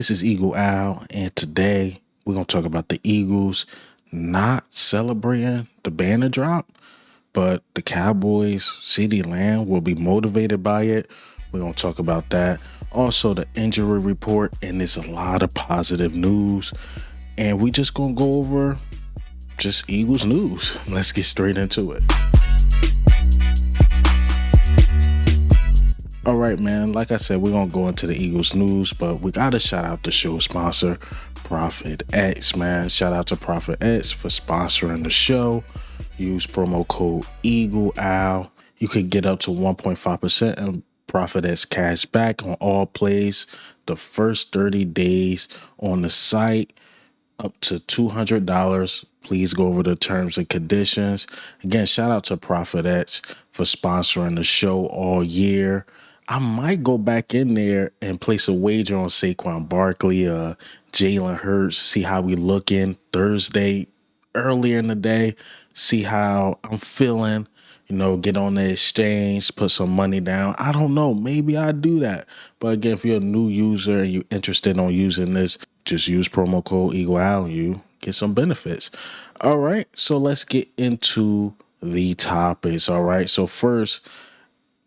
This is Eagle Al, and today we're going to talk about the Eagles not celebrating the banner drop, but the Cowboys, Ceedee Lamb, will be motivated by it. We're going to talk about that. Also, the injury report, and there's a lot of positive news. And we just going to go over just Eagles news. Let's get straight into it. All right, man. Like I said, we're going to go into the Eagles news, but we got to shout out the show sponsor, ProphetX, man. Shout out to ProphetX for sponsoring the show. Use promo code EagleOwl. You could get up to 1.5% of ProphetX cash back on all plays the first 30 days on the site, up to $200. Please go over the terms and conditions. Again, shout out to ProphetX for sponsoring the show all year. I might go back in there and place a wager on Saquon Barkley, Jalen Hurts, see how we looking Thursday earlier in the day, see how I'm feeling, get on the exchange, put some money down. I don't know. Maybe I do that. But again, if you're a new user and you're interested on using this, just use promo code EagleOwl. You get some benefits. All right. So let's get into the topics. All right. So first,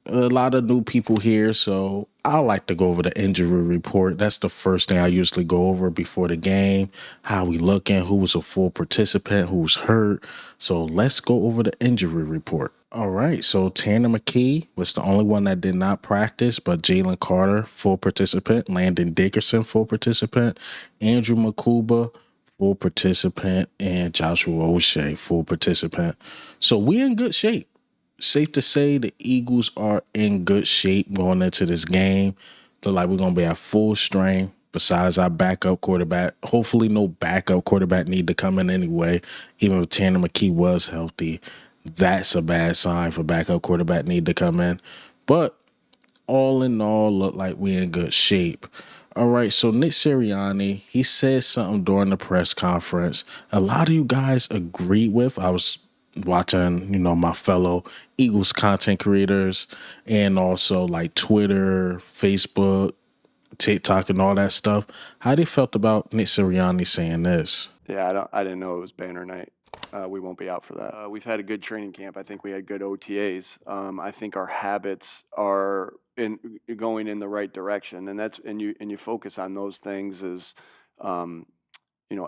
a lot of new people here, so I like to go over the injury report. That's the first thing I usually go over before the game. How we looking, who was a full participant, who was hurt. So let's go over the injury report. All right, so Tanner McKee was the only one that did not practice, but Jalen Carter, full participant. Landon Dickerson, full participant. Andrew Makuba, full participant. And Joshua O'Shea, full participant. So we in good shape. Safe to say the Eagles are in good shape going into this game. Look like we're going to be at full strength besides our backup quarterback. Hopefully no backup quarterback need to come in anyway. Even if Tanner McKee was healthy, that's a bad sign for backup quarterback need to come in. But all in all, look like we're in good shape. All right, so Nick Sirianni, he said something during the press conference. A lot of you guys agreed with. I was watching, my fellow Eagles content creators and also like Twitter, Facebook, TikTok, and all that stuff. How they felt about Nick Sirianni saying this? Yeah, I didn't know it was banner night. We won't be out for that. We've had a good training camp. I think we had good OTAs. I think our habits are going in the right direction, and you focus on those things as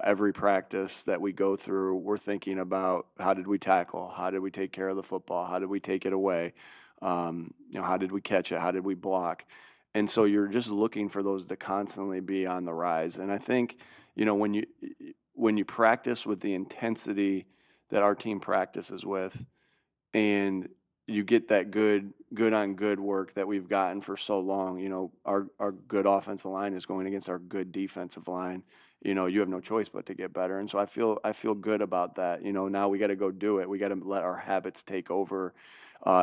every practice that we go through, we're thinking about how did we tackle, how did we take care of the football, how did we take it away, how did we catch it, how did we block, and so you're just looking for those to constantly be on the rise. And I think when you practice with the intensity that our team practices with, and you get that good on good work that we've gotten for so long. Our good offensive line is going against our good defensive line. You have no choice but to get better. And so I feel good about that. Now we got to go do it. We got to let our habits take over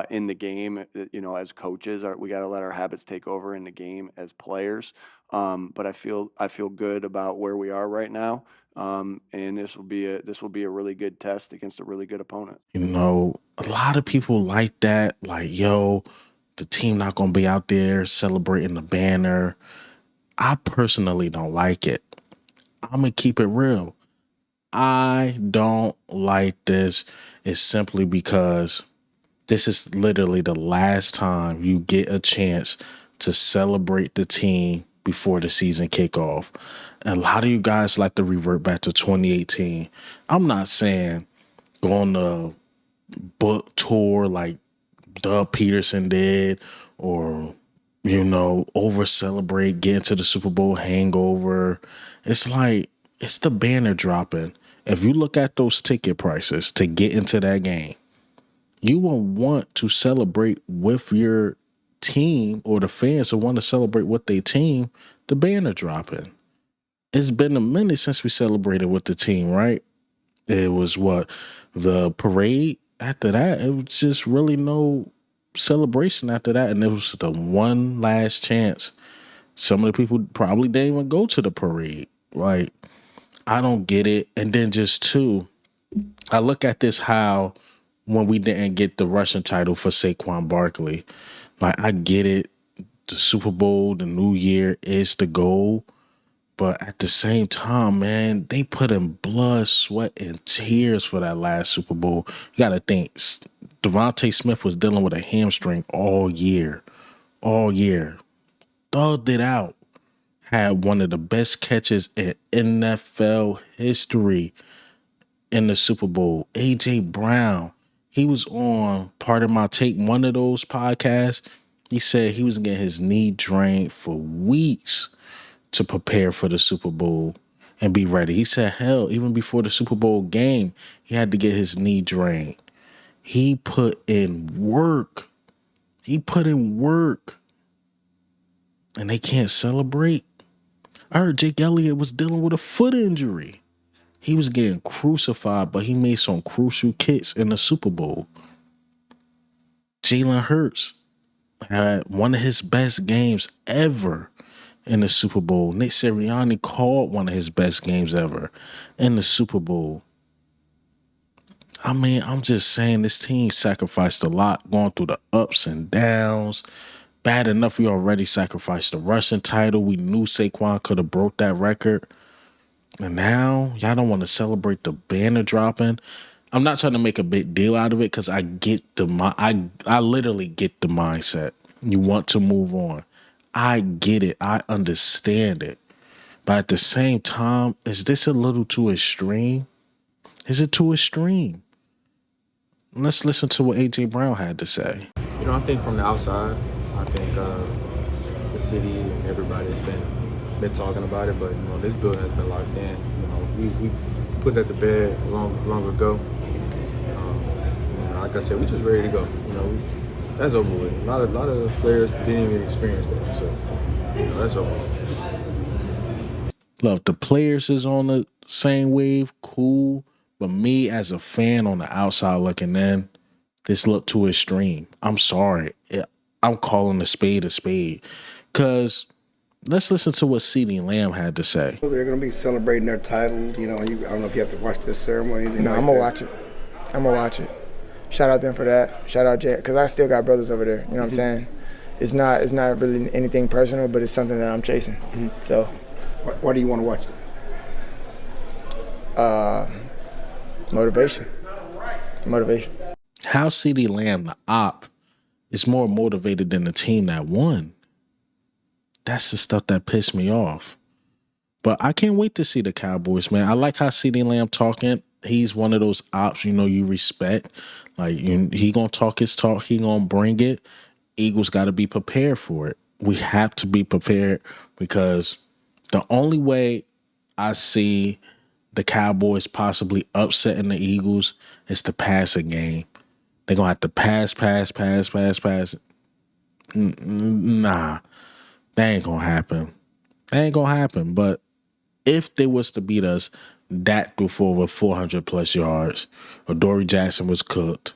in the game. As coaches, we got to let our habits take over in the game as players. But I feel good about where we are right now. And this will be a really good test against a really good opponent. A lot of people like that. Like, yo, the team not going to be out there celebrating the banner. I personally don't like it. I'm going to keep it real. I don't like this. It's simply because this is literally the last time you get a chance to celebrate the team before the season kickoff. And a lot of you guys like to revert back to 2018. I'm not saying go on the book tour like Doug Peterson did, or over celebrate, get into the Super Bowl hangover. It's like it's the banner dropping. If you look at those ticket prices to get into that game, you will want to celebrate with your team, or the fans will want to celebrate with their team. The banner dropping. It's been a minute since we celebrated with the team, right? It was the parade. After that, it was just really no celebration after that. And it was the one last chance. Some of the people probably didn't even go to the parade. Like, I don't get it. And then just two, I look at this how when we didn't get the Russian title for Saquon Barkley, like, I get it. The Super Bowl, the New Year is the goal. But at the same time, man, they put in blood, sweat, and tears for that last Super Bowl. You got to think, Devontae Smith was dealing with a hamstring all year. All year. Thugged it out. Had one of the best catches in NFL history in the Super Bowl. A.J. Brown. He was on Part of My Take, one of those podcasts. He said he was getting his knee drained for weeks to prepare for the Super Bowl and be ready. He said, hell, even before the Super Bowl game, he had to get his knee drained. He put in work. He put in work. And they can't celebrate. I heard Jake Elliott was dealing with a foot injury. He was getting crucified, but he made some crucial kicks in the Super Bowl. Jalen Hurts had one of his best games ever in the Super Bowl. Nick Sirianni called one of his best games ever in the Super Bowl. I mean, I'm just saying this team sacrificed a lot going through the ups and downs. Bad enough we already sacrificed the rushing title. We knew Saquon could have broke that record. And now y'all don't want to celebrate the banner dropping. I'm not trying to make a big deal out of it because I get I literally get the mindset. You want to move on. I get it. I understand it. But at the same time, is this a little too extreme? Is it too extreme? Let's listen to what A.J. Brown had to say. You know, I think from the outside, I think the city and everybody has been talking about it, but you know, this building has been locked in. You know, we put that to bed long ago. You know, like I said, we just ready to go. You know, that's over with. A lot of the players didn't even experience that, so you know, that's over with. Look, the players is on the same wave, cool. But me as a fan on the outside looking in, this looked too extreme. I'm sorry. I'm calling a spade a spade. Because let's listen to what Ceedee Lamb had to say. They're going to be celebrating their title. You know, I don't know if you have to watch this ceremony. No, I'm going to watch it. I'm going to watch it. Shout out them for that. Shout out Jet. Because I still got brothers over there. You know what I'm saying? It's not really anything personal, but it's something that I'm chasing. Mm-hmm. So, why do you want to watch it? Motivation. How Ceedee Lamb, the op, is more motivated than the team that won. That's the stuff that pissed me off. But I can't wait to see the Cowboys, man. I like how Ceedee Lamb talking. He's one of those ops, you know, you respect. Like, he going to talk his talk. He going to bring it. Eagles got to be prepared for it. We have to be prepared because the only way I see the Cowboys possibly upsetting the Eagles is the passing game. They're going to have to pass. Nah, that ain't going to happen. But if they was to beat us, Dak threw for over 400 plus yards. Adoree Jackson was cooked.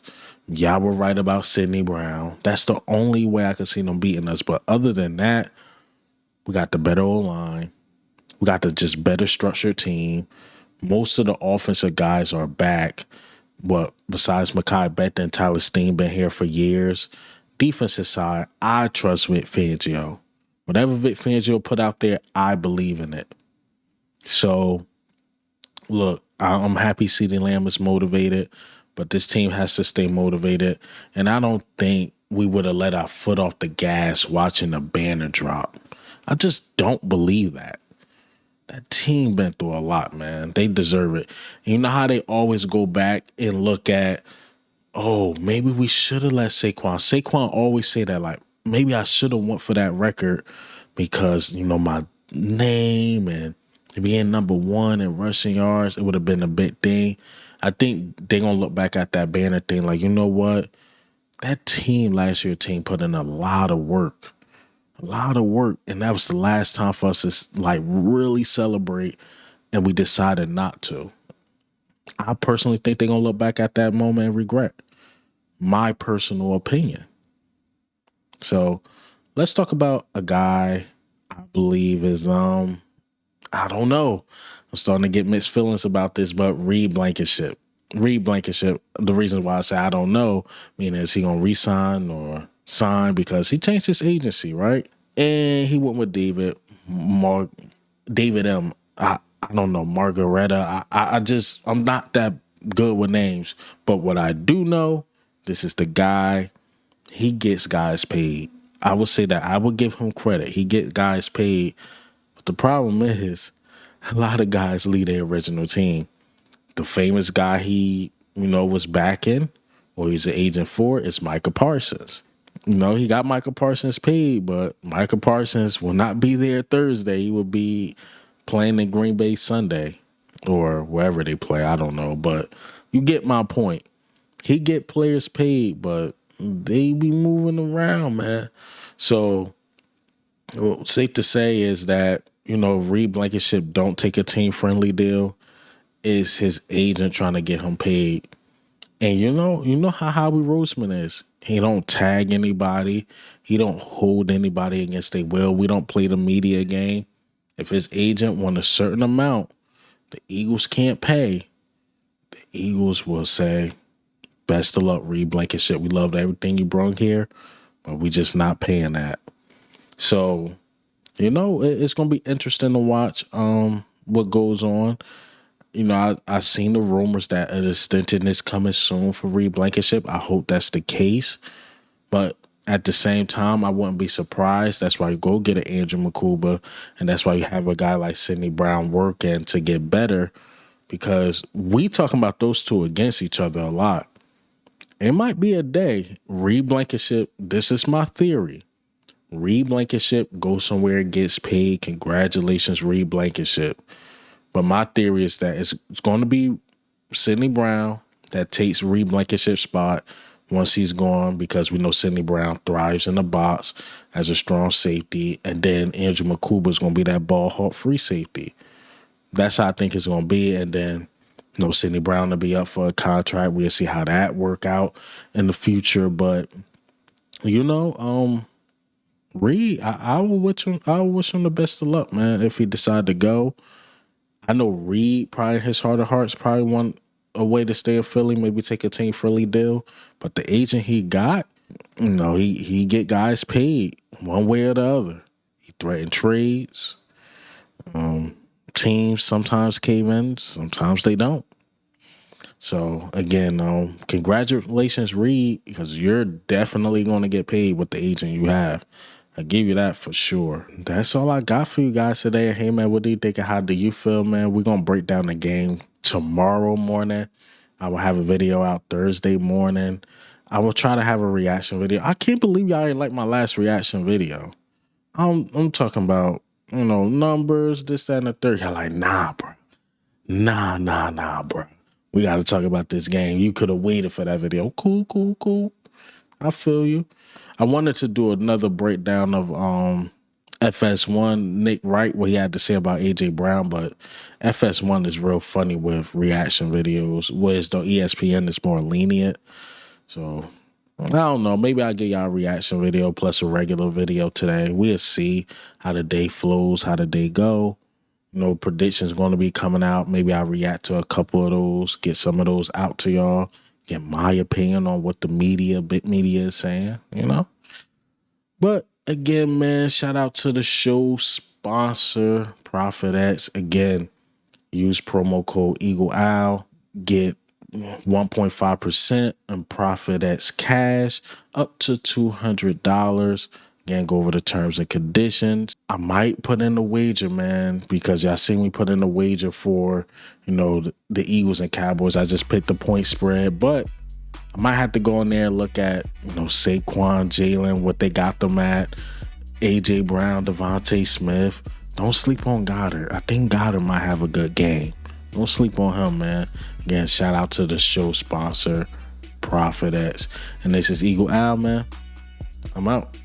Y'all were right about Sidney Brown. That's the only way I could see them beating us. But other than that, we got the better O-line. We got the just better structured team. Most of the offensive guys are back. But besides Mekhi Becton and Tyler Steen been here for years. Defensive side, I trust Vic Fangio. Whatever Vic Fangio put out there, I believe in it. So, look, I'm happy Ceedee Lamb is motivated, but this team has to stay motivated. And I don't think we would have let our foot off the gas watching the banner drop. I just don't believe that. That team been through a lot, man. They deserve it. And you know how they always go back and look at, oh, maybe we should have let Saquon. Saquon always say that, like, maybe I should have went for that record because, you know, my name and being number one in rushing yards, it would have been a big thing. I think they're going to look back at that banner thing like, you know what? That team, last year team, put in a lot of work. And that was the last time for us to, like, really celebrate, and we decided not to. I personally think they're going to look back at that moment and regret. My personal opinion. So let's talk about a guy I believe is, I don't know. I'm starting to get mixed feelings about this, but Reed Blankenship. The reason why I say I don't know, meaning is he going to resign or sign because he changed his agency, right? And he went with David David M. I don't know, Margareta. I'm not that good with names. But what I do know, this is the guy, he gets guys paid. I would say that I would give him credit. He gets guys paid. But the problem is, a lot of guys leave their original team. The famous guy he, was backing, or he's an agent for, is Micah Parsons. He got Micah Parsons paid, but Micah Parsons will not be there Thursday. He will be playing in Green Bay Sunday or wherever they play. I don't know, but you get my point. He get players paid, but they be moving around, man. So safe to say is that, Reed Blankenship don't take a team-friendly deal. Is his agent trying to get him paid? And you know how Howie Roseman is. He don't tag anybody. He don't hold anybody against their will. We don't play the media game. If his agent won a certain amount, the Eagles can't pay. The Eagles will say, best of luck, Reed Blankenship. We loved everything you brought here, but we just not paying that. So, it's going to be interesting to watch what goes on. I seen the rumors that an extension is coming soon for Reed Blankenship. I hope that's the case. But at the same time, I wouldn't be surprised. That's why you go get an Andrew McCuba, and that's why you have a guy like Sidney Brown working to get better, because we talking about those two against each other a lot. It might be a day, Reed Blankenship, this is my theory, Reed Blankenship goes somewhere and gets paid. Congratulations, Reed Blankenship. But my theory is that it's going to be Sidney Brown that takes Reed Blankenship's spot once he's gone, because we know Sidney Brown thrives in the box as a strong safety, and then Andrew McCuba is going to be that ball hawk free safety. That's how I think it's going to be, and then Sidney Brown to be up for a contract. We'll see how that work out in the future, but Reed, I will wish him the best of luck, man, if he decide to go. I know Reed, probably his heart of hearts, probably want a way to stay in Philly, maybe take a team-friendly deal. But the agent he got, he get guys paid one way or the other. He threatened trades. Teams sometimes cave in, sometimes they don't. So, again, congratulations, Reed, because you're definitely going to get paid with the agent you have. I give you that for sure. That's all I got for you guys today. Hey, man, what do you think? How do you feel, man? We're going to break down the game tomorrow morning. I will have a video out Thursday morning. I will try to have a reaction video. I can't believe y'all didn't like my last reaction video. I'm talking about, numbers, this, that, and the third. Y'all like, nah, bro. Nah, bro. We got to talk about this game. You could have waited for that video. Cool. I feel you. I wanted to do another breakdown of FS1, Nick Wright, what he had to say about A.J. Brown, but FS1 is real funny with reaction videos, whereas the ESPN is more lenient. So, I don't know. Maybe I'll get y'all a reaction video plus a regular video today. We'll see how the day flows, how the day go. Predictions going to be coming out. Maybe I'll react to a couple of those, get some of those out to y'all. Get my opinion on what the big media is saying, But again, man, shout out to the show sponsor, ProphetX. Again, use promo code Eagle Owl. Get 1.5% in ProphetX cash up to $200. Again, go over the terms and conditions. I might put in a wager, man, because y'all seen me put in a wager for, the Eagles and Cowboys. I just picked the point spread, but I might have to go in there and look at, Saquon, Jalen, what they got them at, A.J. Brown, Devontae Smith. Don't sleep on Goddard. I think Goddard might have a good game. Don't sleep on him, man. Again, shout out to the show sponsor, ProphetX. And this is Eagle Owl, man. I'm out.